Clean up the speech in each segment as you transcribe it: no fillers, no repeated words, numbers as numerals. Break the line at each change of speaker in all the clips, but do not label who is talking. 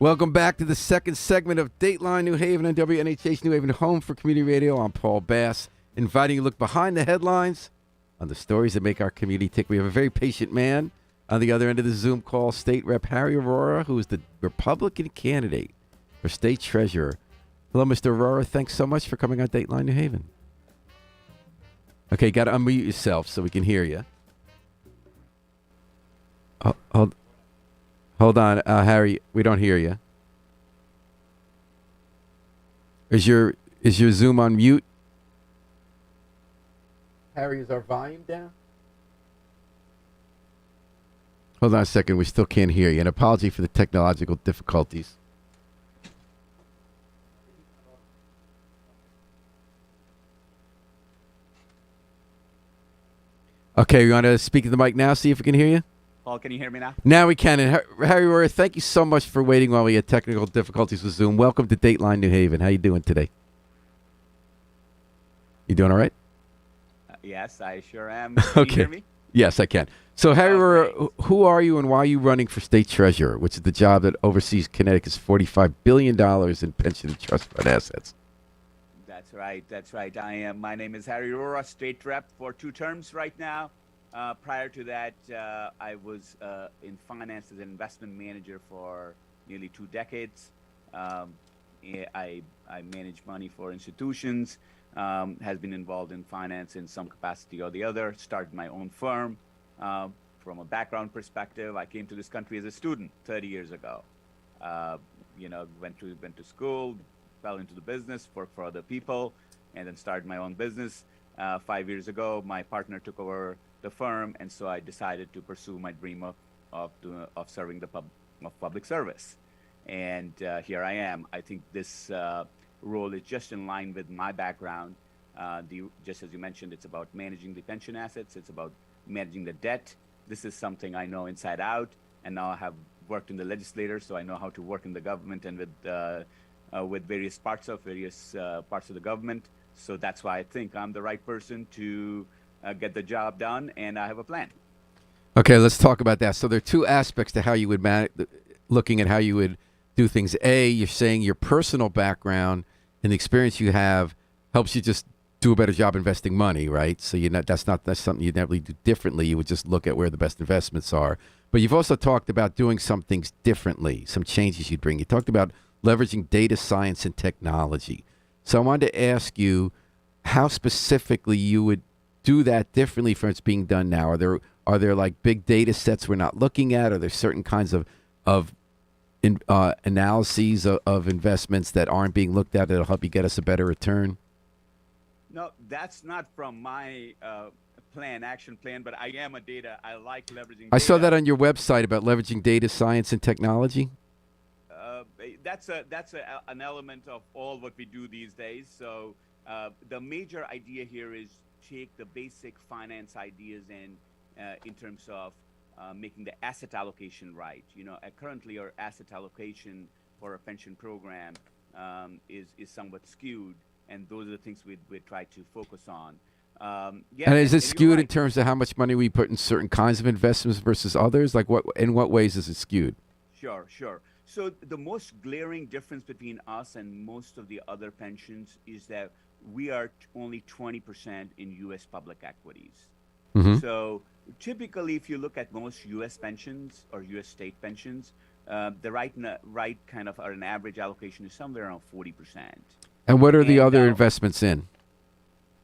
Welcome back to the second segment of Dateline New Haven and WNHH New Haven, home for community radio. I'm Paul Bass, inviting you to look behind the headlines on the stories that make our community tick. We have a very patient man on the other end of the Zoom call, State Rep Harry Arora, who is the Republican candidate for state treasurer. Hello, Mr. Arora. Thanks so much for coming on Dateline New Haven. Okay, got to unmute yourself so we can hear you. Hold on, Harry. We don't hear you. Is your Zoom on mute? Harry, is our volume down? Hold on a second. We still can't hear you. An apology for the technological difficulties. Okay, you want to speak to the mic now, see if we can hear you?
Paul, can you hear me now?
Now we can. And Harry Arora, thank you so much for waiting while we had technical difficulties with Zoom. Welcome to Dateline New Haven. How you doing today? You doing all right?
Yes, I sure am. Can you hear me?
Yes, I can. So, Harry Arora, who are you and why are you running for state treasurer, which is the job that oversees Connecticut's $45 billion in pension and trust fund assets?
That's right. My name is Harry Arora, state rep for 2 terms right now. Prior to that, I was in finance as an investment manager for nearly 2 decades. I manage money for institutions, has been involved in finance in some capacity or the other, started my own firm. From a background perspective, I came to this country as a student 30 years ago. Went to school, fell into the business, worked for other people, and then started my own business. 5 years ago, my partner took over the firm, and so I decided to pursue my dream of serving the public service. And here I am. I think this role is just in line with my background. Just as you mentioned, it's about managing the pension assets. It's about managing the debt. This is something I know inside out, and now I have worked in the legislature, so I know how to work in the government and with various parts of the government. So that's why I think I'm the right person to get the job done, and I have a plan.
Okay, let's talk about that. So there are 2 aspects to how you would looking at how you would do things. A, you're saying your personal background and the experience you have helps you just do a better job investing money, right? So that's something you'd never do differently. You would just look at where the best investments are. But you've also talked about doing some things differently, some changes you'd bring. You talked about leveraging data science and technology. So I wanted to ask you how specifically you would do that differently from what's being done now. Are there like big data sets we're not looking at? Are there certain kinds of analyses of investments that aren't being looked at that'll help you get us a better return?
No, that's not from my action plan, but I like leveraging data.
I saw that on your website about leveraging data science and technology.
That's an element of all what we do these days. So the major idea here is take the basic finance ideas and in terms of making the asset allocation right. Currently our asset allocation for a pension program is somewhat skewed, and those are the things we try to focus on.
And is it skewed in terms of how much money we put in certain kinds of investments versus others? Like in what ways is it skewed?
Sure. So the most glaring difference between us and most of the other pensions is that we are only 20% in U.S. public equities. Mm-hmm. So typically, if you look at most U.S. pensions or U.S. state pensions, the right kind of an average allocation is somewhere around 40%.
And what are the other investments in?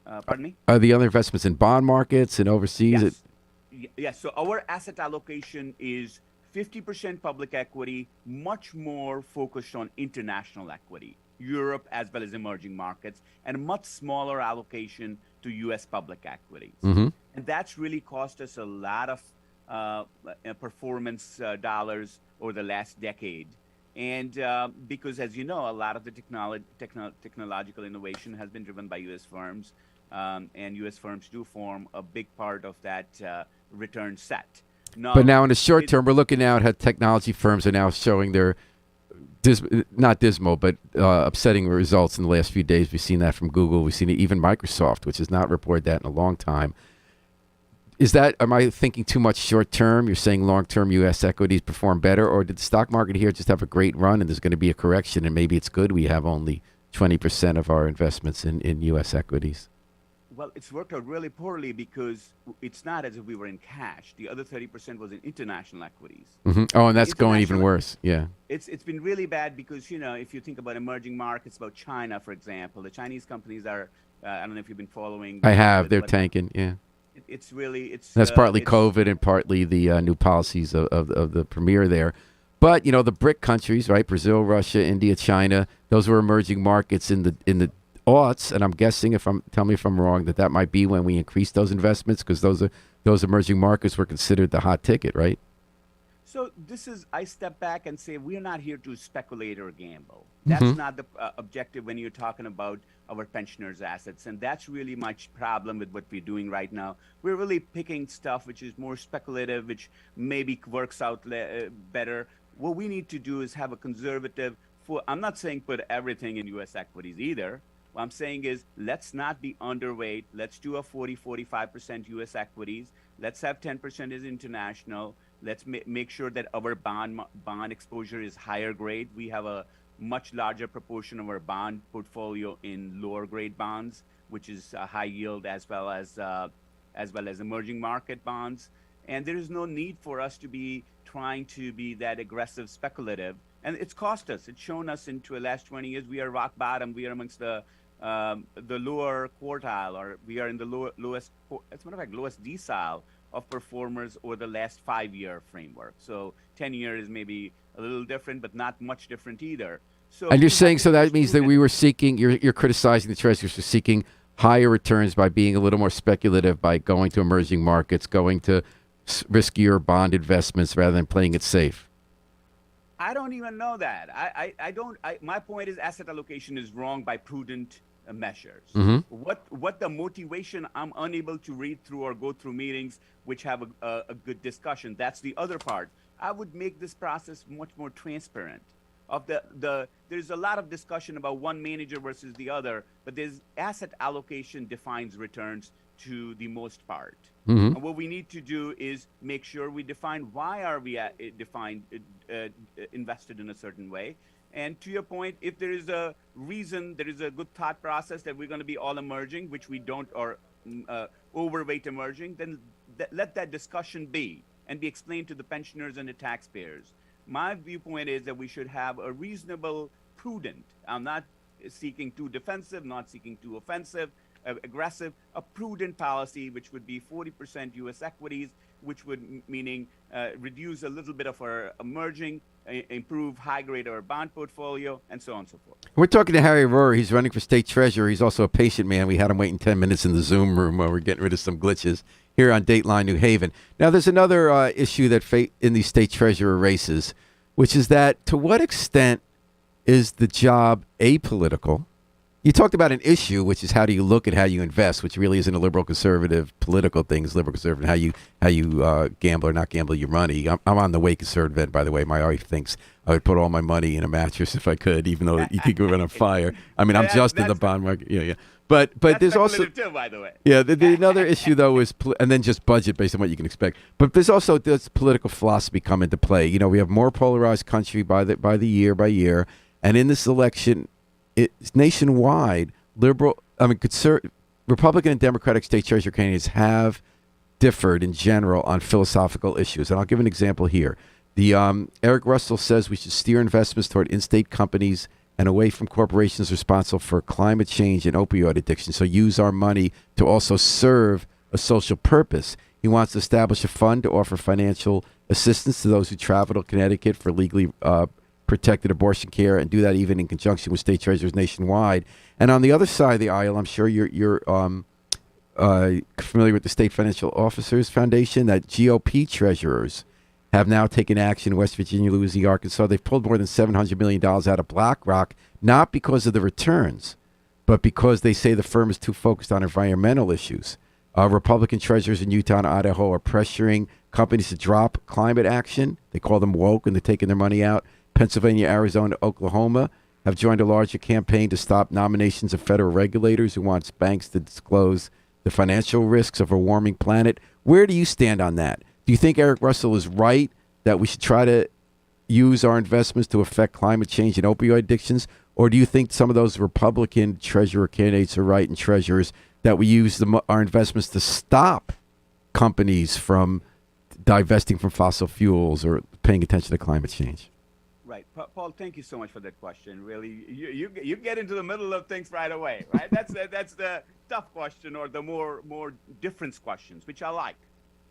Pardon me?
Are the other investments in bond markets and overseas?
Yes. So our asset allocation is 50% public equity, much more focused on international equity, Europe as well as emerging markets, and a much smaller allocation to U.S. public equities. Mm-hmm. And that's really cost us a lot of performance dollars over the last decade. And because, as you know, a lot of the technological innovation has been driven by U.S. firms, and U.S. firms do form a big part of that return set.
But now in the short term, we're looking now at how technology firms are now showing their not dismal, but upsetting results in the last few days. We've seen that from Google. We've seen it even Microsoft, which has not reported that in a long time. is that, am I thinking too much short term? You're saying long term U.S. equities perform better, or did the stock market here just have a great run and there's going to be a correction and maybe it's good we have only 20% of our investments in U.S. equities?
Well, it's worked out really poorly because it's not as if we were in cash. The other 30% was in international equities.
Oh, and that's going even
International,
worse. Yeah.
it's been really bad because, if you think about emerging markets, about China, for example, the Chinese companies are, I don't know if you've been following.
I have. They're tanking. Yeah.
It's really,
That's partly
it's,
COVID and partly the new policies of the premier there. But, the BRIC countries, right? Brazil, Russia, India, China, those were emerging markets in the aughts, and I'm guessing, tell me if I'm wrong, that might be when we increased those investments, because those emerging markets were considered the hot ticket, right?
So I step back and say, we're not here to speculate or gamble. That's not the objective when you're talking about our pensioners' assets. And that's really my problem with what we're doing right now. We're really picking stuff which is more speculative, which maybe works out better. What we need to do is have a conservative, I'm not saying put everything in U.S. equities either. What I'm saying is, let's not be underweight. Let's do a 45% U.S. equities. Let's have 10% is international. Let's make sure that our bond exposure is higher grade. We have a much larger proportion of our bond portfolio in lower grade bonds, which is high yield as well as emerging market bonds. And there is no need for us to be trying to be that aggressive speculative. And it's cost us. It's shown us into the last 20 years we are rock bottom. We are amongst the lower quartile, or we are in the lowest, as a matter of fact, lowest decile of performers over the last 5-year framework. So 10 years is maybe a little different, but not much different either. So,
and you're saying, so that means that we were seeking, you're criticizing the treasuries for seeking higher returns by being a little more speculative, by going to emerging markets, going to riskier bond investments rather than playing it safe.
I don't even know that. My point is asset allocation is wrong by prudent measures. What the motivation, I'm unable to read through or go through meetings which have a good discussion. That's the other part. I would make this process much more transparent. There's a lot of discussion about one manager versus the other, but there's asset allocation defines returns to the most part. And what we need to do is make sure we define why are we invested in a certain way. And to your point, if there is a reason, there is a good thought process that we're going to be all emerging, which we don't, or overweight emerging, then let that discussion be and be explained to the pensioners and the taxpayers. My viewpoint is that we should have a reasonable, prudent, I'm not seeking too defensive, not seeking too offensive, aggressive, a prudent policy, which would be 40% U.S. equities, which would meaning reduce a little bit of our emerging, improve high grade our bond portfolio, and so on and so forth.
We're talking to Harry Arora. He's running for state treasurer. He's also a patient man. We had him waiting 10 minutes in the Zoom room while we're getting rid of some glitches here on Dateline New Haven. Now, there's another issue that in these state treasurer races, which is that to what extent is the job apolitical? You talked about an issue, which is how do you look at how you invest, which really isn't a liberal conservative political thing. It's liberal conservative how you gamble or not gamble your money. I'm on the way conservative end, by the way. My wife thinks I would put all my money in a mattress if I could, even though you could go run on fire. I mean, I'm just in the bond market. Yeah. But there's also
too, by the way.
Yeah, another issue though is and then just budget based on what you can expect. But there's also does political philosophy come into play? We have more polarized country by year, and in this election, it's nationwide. Republican and Democratic state treasurer candidates have differed in general on philosophical issues, and I'll give an example here. The Eric Russell says we should steer investments toward in-state companies and away from corporations responsible for climate change and opioid addiction. So use our money to also serve a social purpose. He wants to establish a fund to offer financial assistance to those who travel to Connecticut for legally protected abortion care, and do that even in conjunction with state treasurers nationwide. And on the other side of the aisle, I'm sure you're familiar with the State Financial Officers Foundation, that GOP treasurers have now taken action in West Virginia, Louisiana, Arkansas. They've pulled more than $700 million out of BlackRock, not because of the returns, but because they say the firm is too focused on environmental issues. Republican treasurers in Utah and Idaho are pressuring companies to drop climate action. They call them woke, and they're taking their money out. Pennsylvania, Arizona, Oklahoma have joined a larger campaign to stop nominations of federal regulators who wants banks to disclose the financial risks of a warming planet. Where do you stand on that? Do you think Eric Russell is right that we should try to use our investments to affect climate change and opioid addictions? Or do you think some of those Republican treasurer candidates are right and treasurers that we use our investments to stop companies from divesting from fossil fuels or paying attention to climate change?
Right, Paul. Thank you so much for that question. Really, you get into the middle of things right away, right? That's the tough question, or the more difference questions, which I like.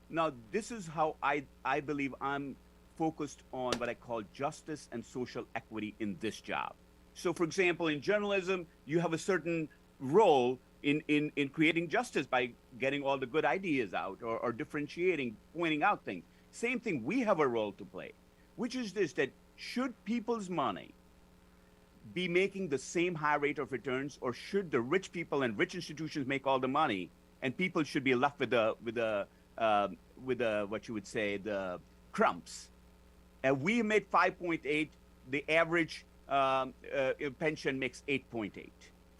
Now, this is how I believe I'm focused on what I call justice and social equity in this job. So, for example, in journalism, you have a certain role in creating justice by getting all the good ideas out, or differentiating, pointing out things. Same thing, we have a role to play, which is this: that should people's money be making the same high rate of returns, or should the rich people and rich institutions make all the money, and people should be left with the what you would say, the crumbs? And we made 5.8. The average pension makes 8.8,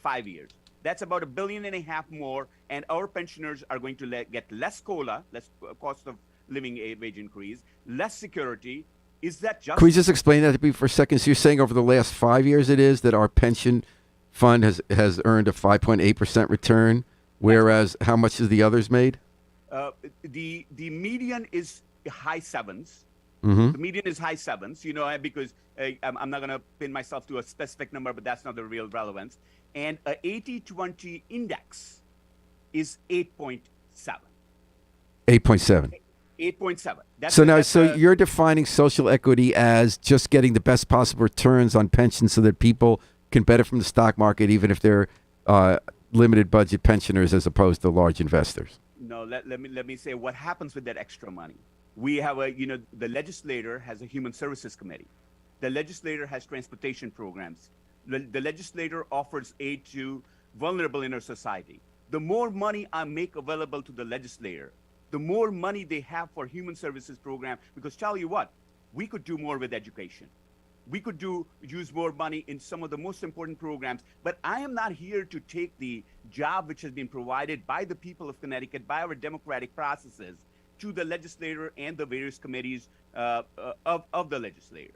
5 years. That's about $1.5 billion more, and our pensioners are going to get less COLA, less cost of living wage increase, less security. Is that just?
Can we just explain that to me for a second? So you're saying over the last 5 years it is that our pension fund has earned a 5.8% return, whereas how much has the others made?
The median is high sevens.
Mm-hmm.
The median is high sevens, because I'm not going to pin myself to a specific number, but that's not the real relevance. And a 80-20 index is 8.7.
8.7.
8.7.
So you're defining social equity as just getting the best possible returns on pensions so that people can benefit from the stock market, even if they're limited budget pensioners as opposed to large investors.
No, let me say what happens with that extra money. We have the legislator has a human services committee. The legislator has transportation programs. The legislator offers aid to vulnerable in our society. The more money I make available to the legislator, the more money they have for human services program. Because tell you what, we could do more with education. We could use more money in some of the most important programs. But I am not here to take the job which has been provided by the people of Connecticut, by our democratic processes, to the legislator and the various committees of the legislature.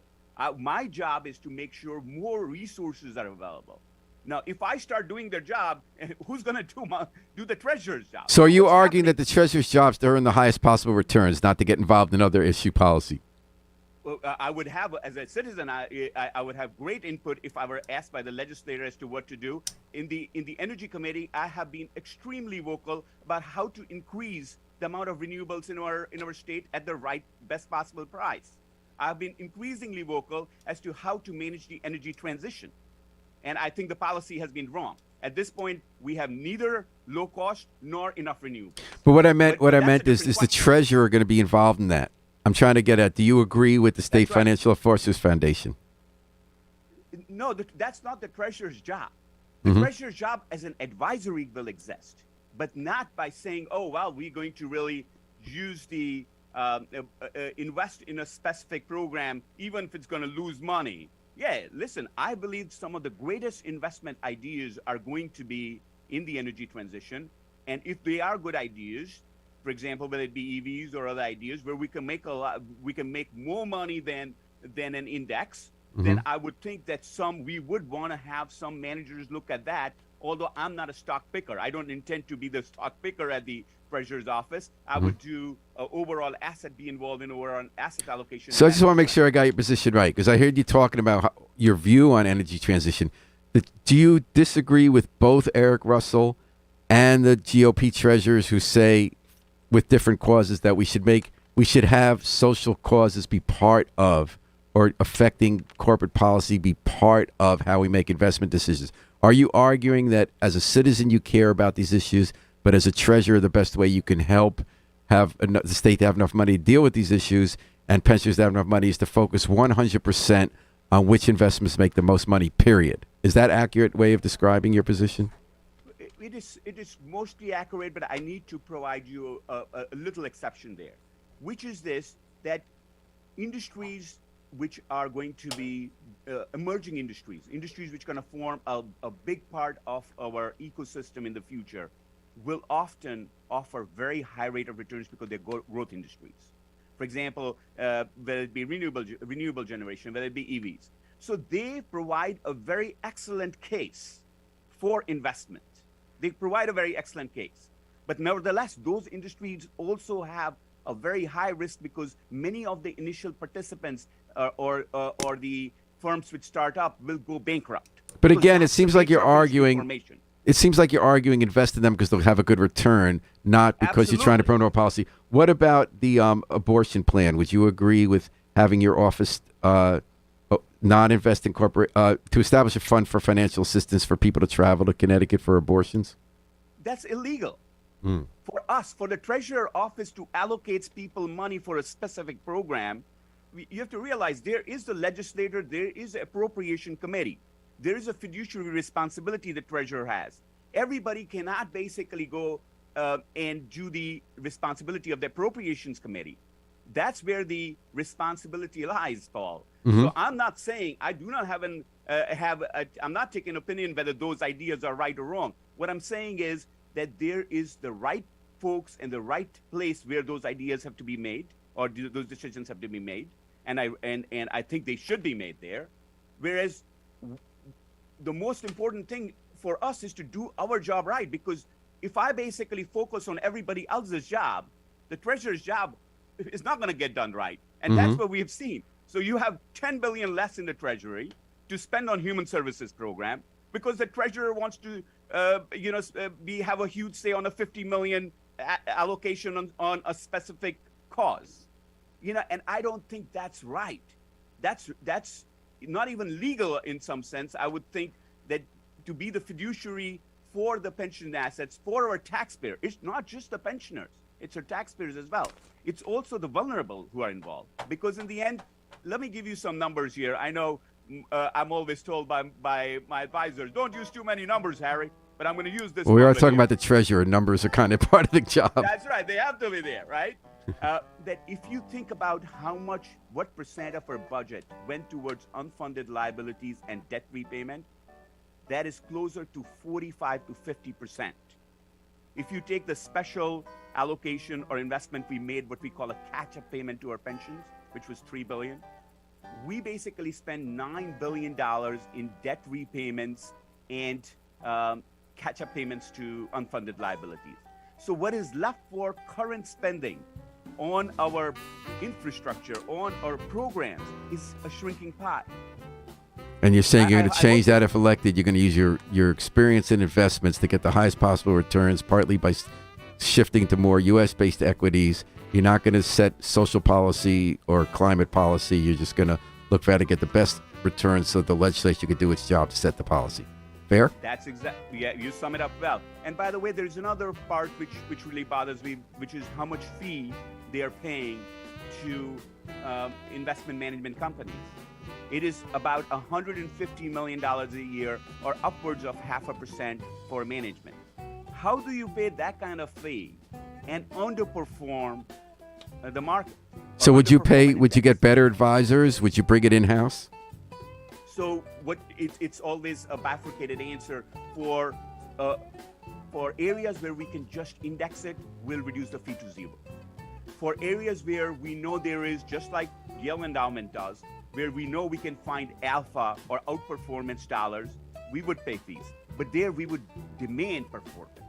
My job is to make sure more resources are available. Now, if I start doing their job, who's going to do the treasurer's job?
So are you arguing that the treasurer's job is to earn the highest possible returns, not to get involved in other issue policy?
Well, I would have, as a citizen, I would have great input if I were asked by the legislator as to what to do. In the Energy Committee, I have been extremely vocal about how to increase the amount of renewables in our state at the best possible price. I've been increasingly vocal as to how to manage the energy transition. And I think the policy has been wrong. At this point, we have neither low cost nor enough renewables.
But what I meant is the treasurer going to be involved in that? I'm trying to get at, do you agree with the State Financial Enforcers Foundation?
No, that's not the treasurer's job. The treasurer's job as an advisory will exist, but not by saying, oh, well, we're going to really use the invest in a specific program, even if it's going to lose money. Yeah, listen, I believe some of the greatest investment ideas are going to be in the energy transition. And if they are good ideas, for example, whether it be EVs or other ideas where we can make more money than an index, then I would think that we would want to have some managers look at that. Although I'm not a stock picker, I don't intend to be the stock picker at the treasurer's office. I would do be involved in overall asset allocation.
So I just want to make sure I got your position right, because I heard you talking about your view on energy transition. Do you disagree with both Eric Russell and the GOP treasurers who say, with different causes, that we should have social causes be part of, or affecting corporate policy be part of how we make investment decisions? Are you arguing that as a citizen you care about these issues, but as a treasurer the best way you can help have the state to have enough money to deal with these issues and pensioners to have enough money is to focus 100% on which investments make the most money, period? Is that an accurate way of describing your position?
It is mostly accurate, but I need to provide you a little exception there, which is this, that industries which are going to be emerging industries which are going to form a big part of our ecosystem in the future, will often offer very high rate of returns because they're growth industries. For example, whether it be renewable generation, whether it be EVs. So they provide a very excellent case for investment. They provide a very excellent case. But nevertheless, those industries also have a very high risk because many of the initial participants or the firms which start up will go bankrupt.
But
Because
again, it
that's the
seems like
nature
you're
of this
arguing.
information.
It seems like you're arguing invest in them because they'll have a good return, not because you're trying to
Absolutely.
promote a policy. What about the abortion plan? Would you agree with having your office not invest in corporate to establish a fund for financial assistance for people to travel to Connecticut for abortions?
That's illegal. For us, for the treasurer office to allocate people money for a specific program, you have to realize there is the legislator, there is the appropriation committee, there is a fiduciary responsibility the treasurer has. Everybody cannot basically go and do the responsibility of the appropriations committee. That's where the responsibility lies, Paul. So I'm not saying I do not I'm not taking opinion whether those ideas are right or wrong. What I'm saying is that there is the right folks in the right place where those ideas have to be made or those decisions have to be made. And I think they should be made there. Whereas the most important thing for us is to do our job right, because if I basically focus on everybody else's job, the treasurer's job is not going to get done right. And that's what we have seen. So you have 10 billion less in the treasury to spend on human services program because the treasurer wants to have a huge say on a 50 million allocation on a specific cause. And I don't think that's right. That's not even legal in some sense. I would think that to be the fiduciary for the pension assets for our taxpayer, it's not just the pensioners, it's our taxpayers as well. It's also the vulnerable who are involved. Because in the end, let me give you some numbers here. I know I'm always told by my advisors, don't use too many numbers, Harry, but I'm going to use this.
Well, we are
one
talking
here.
about the treasurer. Numbers are kind of part of the job.
That's right. They have to be there, right? That if you think about what percent of our budget went towards unfunded liabilities and debt repayment, that is closer to 45 to 50%. If you take the special allocation or investment we made, what we call a catch-up payment to our pensions, which was $3 billion, we basically spend $9 billion in debt repayments and catch-up payments to unfunded liabilities. So what is left for current spending on our infrastructure, on our programs, is a shrinking pie.
And you're saying you're going to change that if elected. You're going to use your experience in investments to get the highest possible returns, partly by shifting to more U.S.-based equities. You're not going to set social policy or climate policy. You're just going to look for how to get the best returns so the legislature can do its job to set the policy. Fair?
That's exactly, yeah, you sum it up well. And by the way, there's another part which really bothers me, which is how much fee they are paying to investment management companies. It is about $150 million a year, or upwards of 0.5% for management. How do you pay that kind of fee and underperform the market?
So would you get better advisors? Would you bring it in-house?
So it's always a bifurcated answer. For areas where we can just index it, we'll reduce the fee to zero. For areas where we know there is, just like Yale Endowment does, where we know we can find alpha or outperformance dollars, we would pay fees. But there we would demand performance.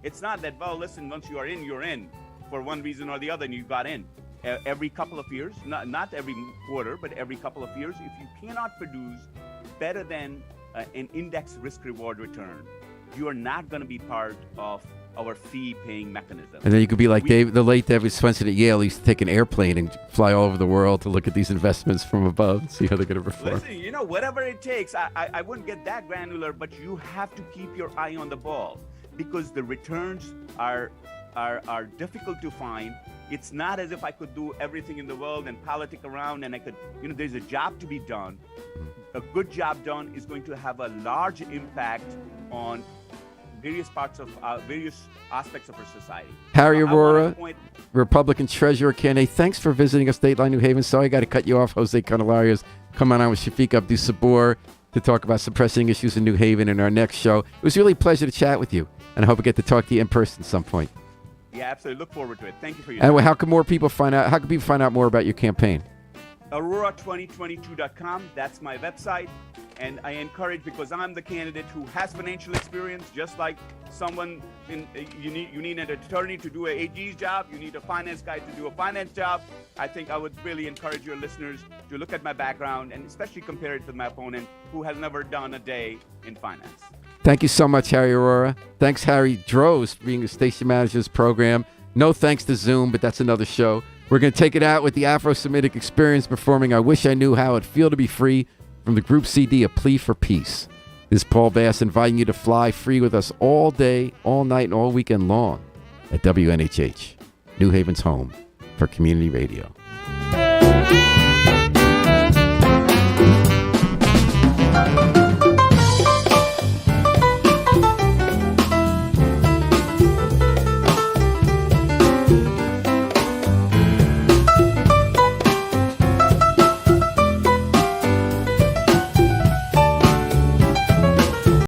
It's not that, well, listen, once you are in, you're in for one reason or the other, and you got in. Every couple of years, not every quarter, but every couple of years, if you cannot produce better than an index risk-reward return, you are not going to be part of our fee-paying mechanism.
And then you could be like the late David Swenson at Yale. He used to take an airplane and fly all over the world to look at these investments from above and see how they're going to perform.
Listen, whatever it takes, I wouldn't get that granular, but you have to keep your eye on the ball because the returns are difficult to find. It's not as if I could do everything in the world and politic around and I could, there's a job to be done. A good job done is going to have a large impact on various aspects of our society.
Harry Arora, Republican Treasurer candidate. Thanks for visiting us, Dateline New Haven. Sorry I got to cut you off. Jose Canelarios coming on with Shafiq Abdus Sabor. to talk about some pressing issues in New Haven in our next show. It was really a pleasure to chat with you, and I hope I get to talk to you in person at some point.
Yeah, absolutely. Look forward to it. Thank you for your
And
time.
how can more people find out? How can people find out more about your campaign?
Arora2022.com. That's my website. And I encourage, because I'm the candidate who has financial experience, just like someone you need an attorney to do an AG's job, you need a finance guy to do a finance job. I think I would really encourage your listeners to look at my background and especially compare it to my opponent who has never done a day in finance.
Thank you so much, Harry Arora. Thanks, Harry Droz, for being a station manager's program. No thanks to Zoom, but that's another show. We're going to take it out with the Afro-Semitic Experience performing I Wish I Knew How It'd Feel to Be Free from the group CD, A Plea for Peace. This is Paul Bass inviting you to fly free with us all day, all night, and all weekend long at WNHH, New Haven's home for community radio.